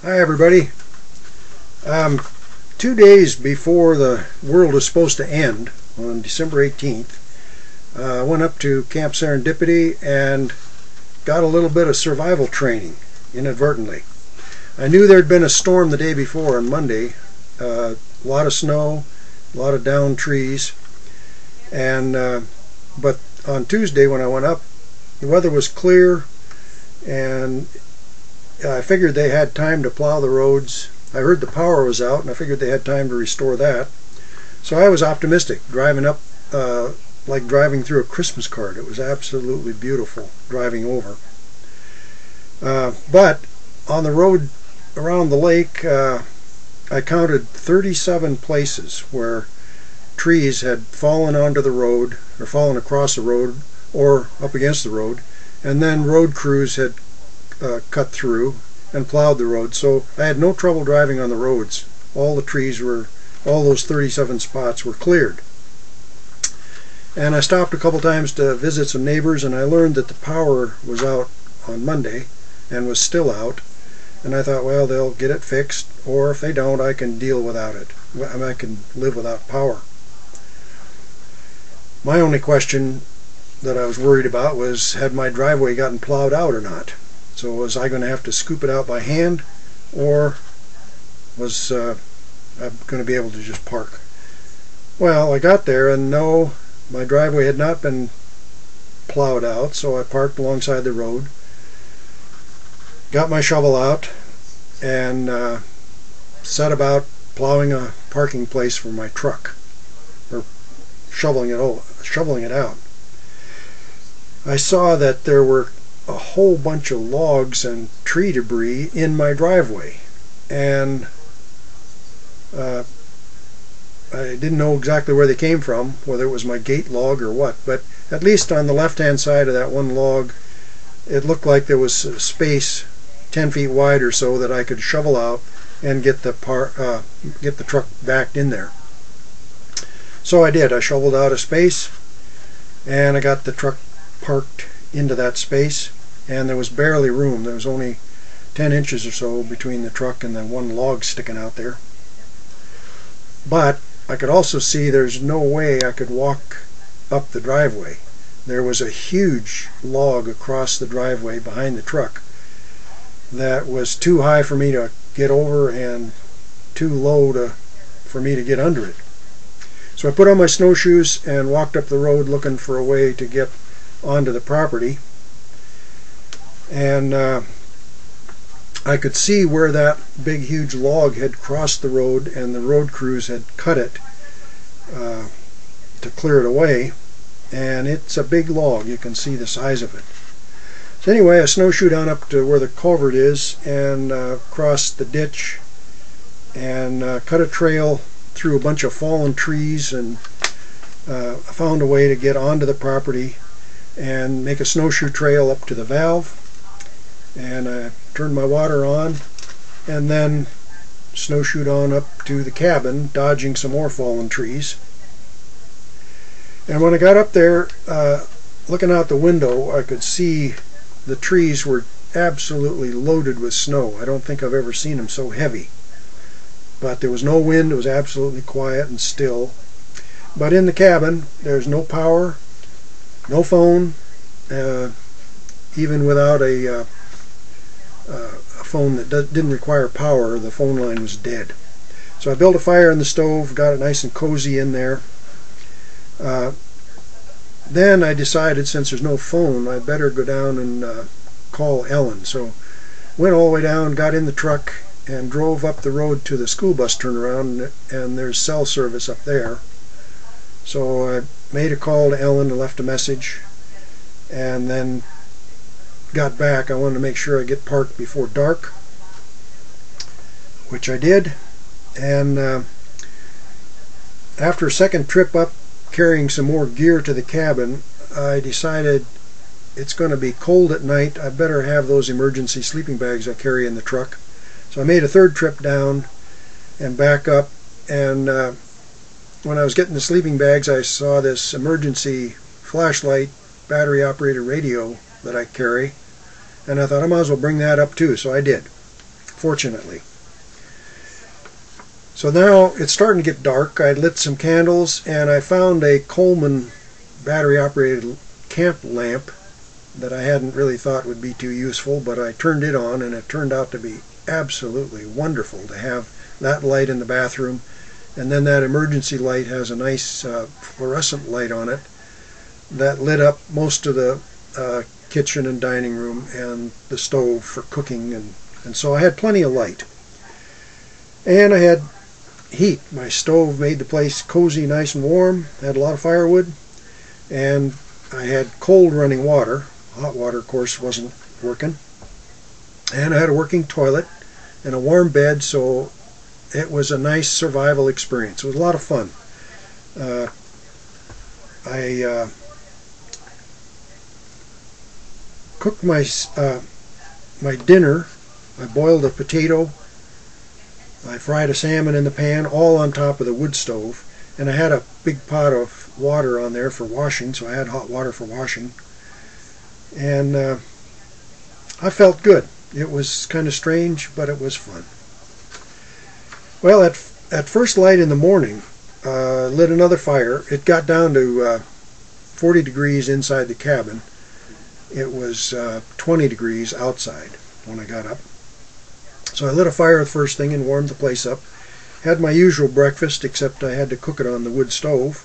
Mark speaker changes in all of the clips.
Speaker 1: Hi everybody. 2 days before the world is supposed to end, on December 18th, I went up to Camp Serendipity and got a little bit of survival training inadvertently. I knew there'd been a storm the day before on Monday, a lot of snow, a lot of downed trees, and but on Tuesday when I went up, the weather was clear and I figured they had time to plow the roads. I heard the power was out and I figured they had time to restore that. So I was optimistic, driving up like driving through a Christmas card. It was absolutely beautiful driving over. But on the road around the lake, I counted 37 places where trees had fallen onto the road or fallen across the road or up against the road, and then road crews had cut through and plowed the road. So I had no trouble driving on the roads. All the trees were, all those 37 spots were cleared. And I stopped a couple times to visit some neighbors, and I learned that the power was out on Monday and was still out. And I thought, well, they'll get it fixed, or if they don't, I can deal without it. I can live without power. My only question that I was worried about was, had my driveway gotten plowed out or not? So was I going to have to scoop it out by hand, or was I going to be able to just park? Well, I got there and no, my driveway had not been plowed out, so I parked alongside the road, got my shovel out, and set about plowing a parking place for my truck, or shoveling it out. I saw that there were a whole bunch of logs and tree debris in my driveway, and I didn't know exactly where they came from, whether it was my gate log or what, but at least on the left hand side of that one log it looked like there was a space 10 feet wide or so that I could shovel out and get the truck backed in there. So I did. I shoveled out a space and I got the truck parked into that space, and there was barely room. There was only 10 inches or so between the truck and the one log sticking out there. But I could also see there's no way I could walk up the driveway. There was a huge log across the driveway behind the truck that was too high for me to get over and too low for me to get under it. So I put on my snowshoes and walked up the road looking for a way to get onto the property, and I could see where that big huge log had crossed the road and the road crews had cut it to clear it away, and it's a big log. You can see the size of it. So anyway, I snowshoed down up to where the culvert is and crossed the ditch and cut a trail through a bunch of fallen trees, and found a way to get onto the property and make a snowshoe trail up to the valve, and I turned my water on and then snowshoed on up to the cabin, dodging some more fallen trees. And when I got up there, looking out the window, I could see the trees were absolutely loaded with snow. I don't think I've ever seen them so heavy. But there was no wind. It was absolutely quiet and still. But in the cabin, there's no power, no phone. Even without a phone that didn't require power, the phone line was dead. So I built a fire in the stove, got it nice and cozy in there. Then I decided, since there's no phone, I'd better go down and call Ellen. So went all the way down, got in the truck, and drove up the road to the school bus turnaround, and there's cell service up there. So I made a call to Ellen and left a message, and then got back. I wanted to make sure I get parked before dark, which I did. And after a second trip up carrying some more gear to the cabin, I decided it's going to be cold at night. I better have those emergency sleeping bags I carry in the truck. So I made a third trip down and back up, and when I was getting the sleeping bags, I saw this emergency flashlight battery operated radio that I carry, and I thought I might as well bring that up too, so I did. fortunately. So now it's starting to get dark. I lit some candles and I found a Coleman battery-operated camp lamp that I hadn't really thought would be too useful, but I turned it on and it turned out to be absolutely wonderful to have that light in the bathroom. And then that emergency light has a nice fluorescent light on it that lit up most of the kitchen and dining room and the stove for cooking, and so I had plenty of light. And I had heat. My stove made the place cozy, nice and warm. Had a lot of firewood, and I had cold running water. Hot water, of course, wasn't working. And I had a working toilet and a warm bed, so it was a nice survival experience. It was a lot of fun. I cooked my dinner. I boiled a potato. I fried a salmon in the pan, all on top of the wood stove. And I had a big pot of water on there for washing, so I had hot water for washing. And I felt good. It was kind of strange, but it was fun. Well, at first light in the morning, lit another fire. It got down to 40 degrees inside the cabin. It was 20 degrees outside when I got up. So I lit a fire the first thing and warmed the place up. Had my usual breakfast, except I had to cook it on the wood stove.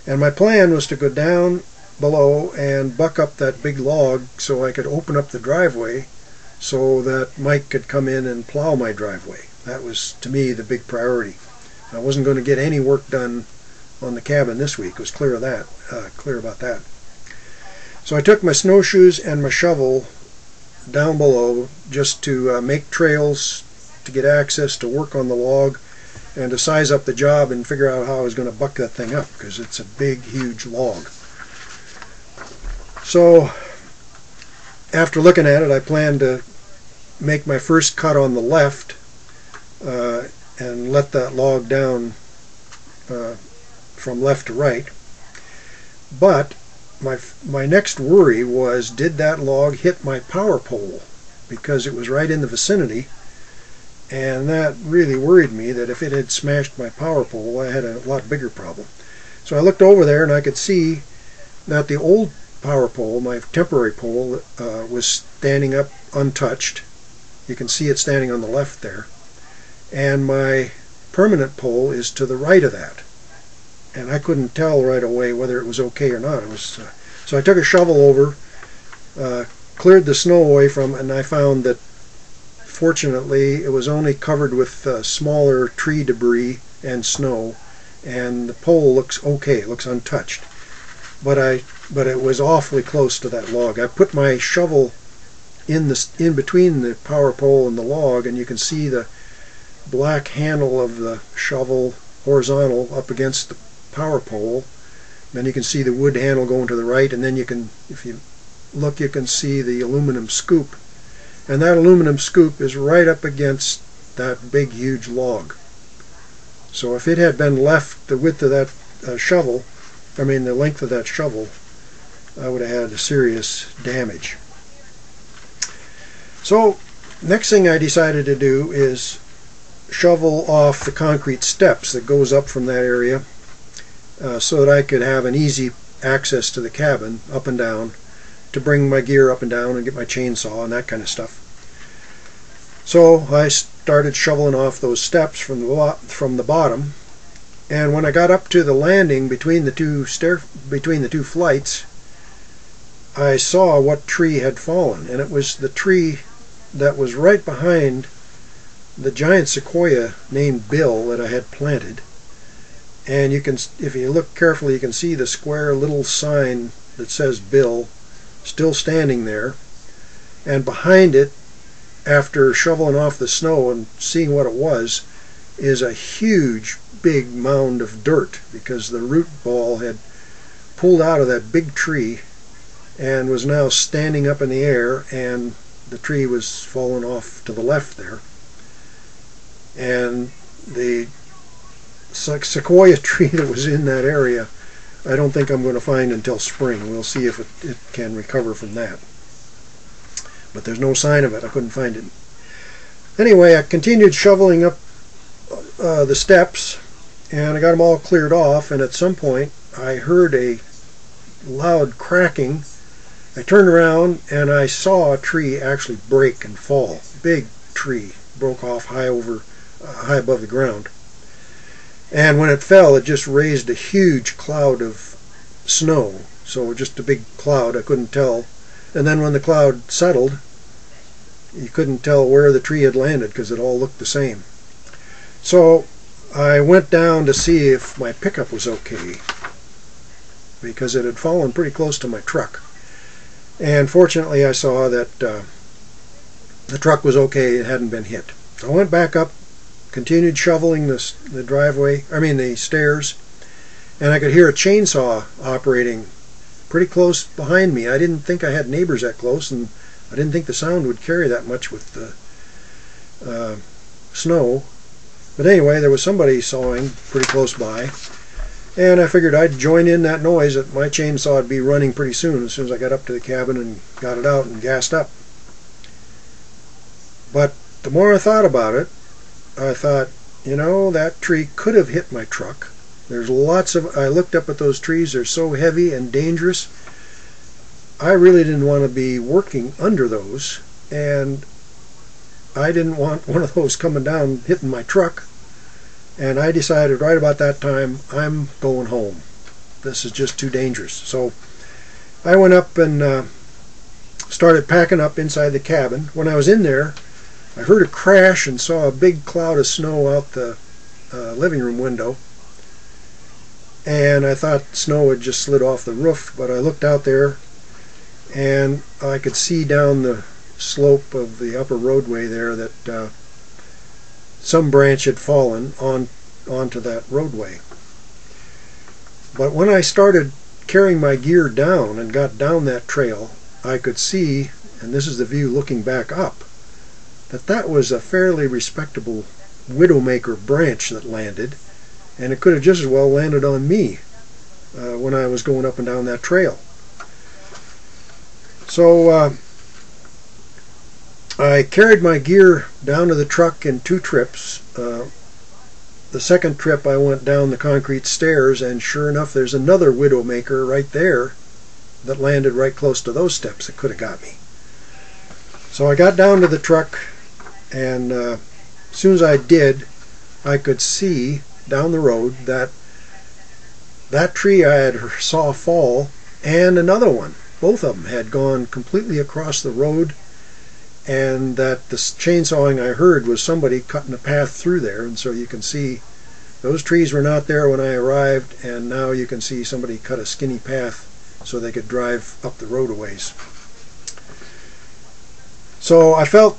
Speaker 1: And my plan was to go down below and buck up that big log so I could open up the driveway so that Mike could come in and plow my driveway. That was, to me, the big priority. I wasn't going to get any work done on the cabin this week. It was clear of that, clear about that. So I took my snowshoes and my shovel down below just to make trails to get access to work on the log and to size up the job and figure out how I was going to buck that thing up, because it's a big, huge log. So after looking at it, I planned to make my first cut on the left and let that log down from left to right. But my next worry was, did that log hit my power pole? Because it was right in the vicinity, and that really worried me, that if it had smashed my power pole, I had a lot bigger problem. So I looked over there and I could see that the old power pole, my temporary pole, was standing up untouched. You can see it standing on the left there. And my permanent pole is to the right of that. And I couldn't tell right away whether it was okay or not. It was, so I took a shovel over, cleared the snow away from it, and I found that fortunately it was only covered with smaller tree debris and snow, and the pole looks okay. It looks untouched. But it was awfully close to that log. I put my shovel in between the power pole and the log, and you can see the black handle of the shovel horizontal up against the power pole. Then you can see the wood handle going to the right, and then you can, if you look, you can see the aluminum scoop. And that aluminum scoop is right up against that big, huge log. So if it had been left the width of that shovel, I mean the length of that shovel, I would have had serious damage. So next thing I decided to do is shovel off the concrete steps that goes up from that area so that I could have an easy access to the cabin, up and down, to bring my gear up and down and get my chainsaw and that kind of stuff. So I started shoveling off those steps from the bottom, and when I got up to the landing between the two flights, I saw what tree had fallen, and it was the tree that was right behind the giant sequoia named Bill that I had planted. And you can, if you look carefully, you can see the square little sign that says Bill still standing there. And behind it, after shoveling off the snow and seeing what it was, is a huge big mound of dirt, because the root ball had pulled out of that big tree and was now standing up in the air, and the tree was falling off to the left there. And the sequoia tree that was in that area, I don't think I'm going to find until spring. We'll see if it can recover from that. But there's no sign of it. I couldn't find it. Anyway, I continued shoveling up the steps, and I got them all cleared off, and at some point I heard a loud cracking. I turned around and I saw a tree actually break and fall. Big tree broke off high above the ground. And when it fell, it just raised a huge cloud of snow. So just a big cloud, I couldn't tell. And then when the cloud settled, you couldn't tell where the tree had landed because it all looked the same. So I went down to see if my pickup was okay, because it had fallen pretty close to my truck. And fortunately I saw that the truck was okay, it hadn't been hit. So I went back up, continued shoveling the driveway, the stairs, and I could hear a chainsaw operating pretty close behind me. I didn't think I had neighbors that close, and I didn't think the sound would carry that much with the snow. But anyway, there was somebody sawing pretty close by, and I figured I'd join in that noise, that my chainsaw would be running pretty soon as I got up to the cabin and got it out and gassed up. But the more I thought about it, I thought, that tree could have hit my truck. I looked up at those trees, they're so heavy and dangerous. I really didn't want to be working under those, and I didn't want one of those coming down hitting my truck. And I decided right about that time, I'm going home. This is just too dangerous. So I went up and started packing up inside the cabin. When I was in there, I heard a crash and saw a big cloud of snow out the living room window. And I thought snow had just slid off the roof, but I looked out there and I could see down the slope of the upper roadway there that some branch had fallen onto that roadway. But when I started carrying my gear down and got down that trail, I could see, and this is the view looking back up, that was a fairly respectable widowmaker branch that landed, and it could have just as well landed on me when I was going up and down that trail. So I carried my gear down to the truck in 2 trips. The second trip I went down the concrete stairs, and sure enough, there's another widowmaker right there that landed right close to those steps that could have got me. So I got down to the truck, and as soon as I did, I could see down the road that tree I had saw fall and another one, both of them had gone completely across the road, and that the chainsawing I heard was somebody cutting a path through there. And so you can see those trees were not there when I arrived, and now you can see somebody cut a skinny path so they could drive up the road a ways. So I felt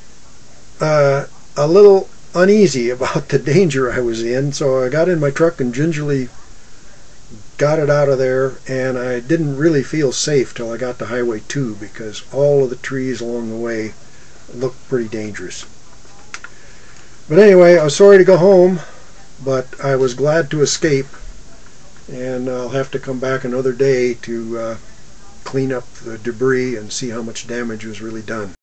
Speaker 1: a little uneasy about the danger I was in, so I got in my truck and gingerly got it out of there, and I didn't really feel safe till I got to Highway 2, because all of the trees along the way looked pretty dangerous. But anyway, I was sorry to go home, but I was glad to escape, and I'll have to come back another day to clean up the debris and see how much damage was really done.